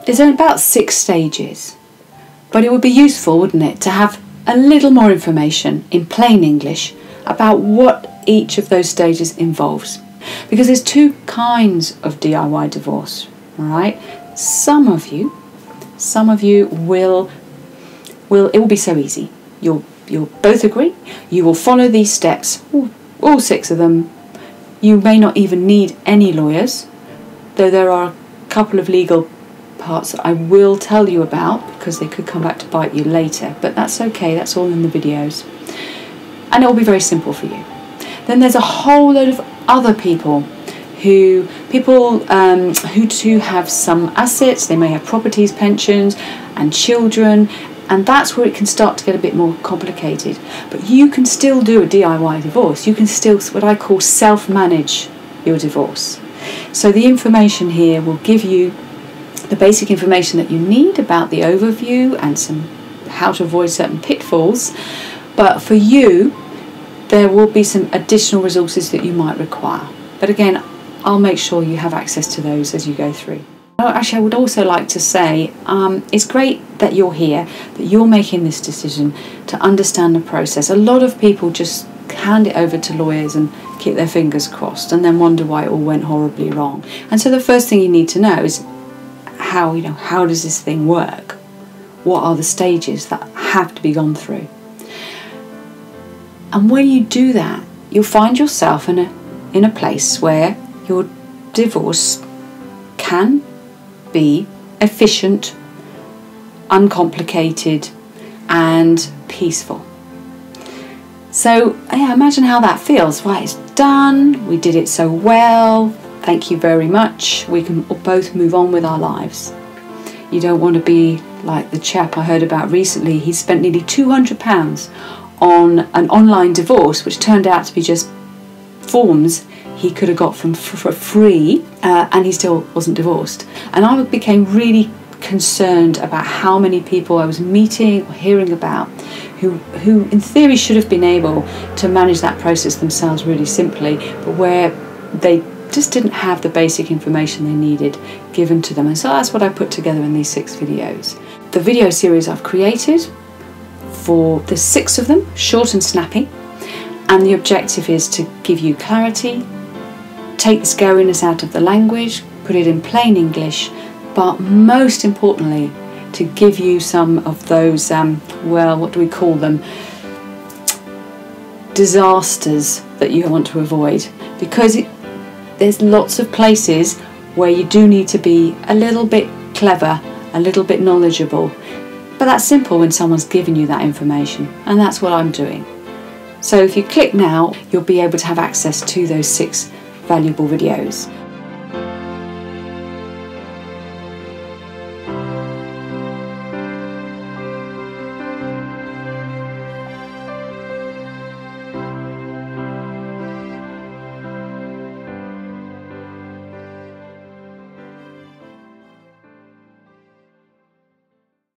there's about 6 stages, but it would be useful, wouldn't it, to have a little more information in plain English about what each of those stages involves. Because there's 2 kinds of DIY divorce, all right? Some of you will it will be so easy. You'll both agree. You will follow these steps, all 6 of them. You may not even need any lawyers, though there are a couple of legal parts that I will tell you about because they could come back to bite you later, but that's okay, that's all in the videos. And it will be very simple for you. Then there's a whole load of other people who too have some assets. They may have properties, pensions and children, and that's where it can start to get a bit more complicated. But you can still do a DIY divorce. You can still, what I call, self-manage your divorce. So the information here will give you the basic information that you need about the overview and some how to avoid certain pitfalls. But for you, there will be some additional resources that you might require. But again, I'll make sure you have access to those as you go through. Actually, I would also like to say it's great that you're here, that you're making this decision to understand the process. A lot of people just hand it over to lawyers and keep their fingers crossed and then wonder why it all went horribly wrong. And so the first thing you need to know is how does this thing work? What are the stages that have to be gone through? And when you do that, you'll find yourself in a place where your divorce can be efficient, uncomplicated and peaceful. So yeah, imagine how that feels. Right, it's done, we did it so well, thank you very much, we can both move on with our lives. You don't want to be like the chap I heard about recently. He spent nearly £200 on an online divorce, which turned out to be just forms he could have got for free, and he still wasn't divorced. And I became really concerned about how many people I was meeting or hearing about who in theory should have been able to manage that process themselves really simply, but where they just didn't have the basic information they needed given to them. And so that's what I put together in these 6 videos. The video series I've created, there's 6 of them, short and snappy, and the objective is to give you clarity, take the scariness out of the language, put it in plain English, but most importantly to give you some of those, well, what do we call them, disasters that you want to avoid, because there's lots of places where you do need to be a little bit clever, a little bit knowledgeable, but that's simple when someone's given you that information, and that's what I'm doing. So if you click now, you'll be able to have access to those 6 valuable videos.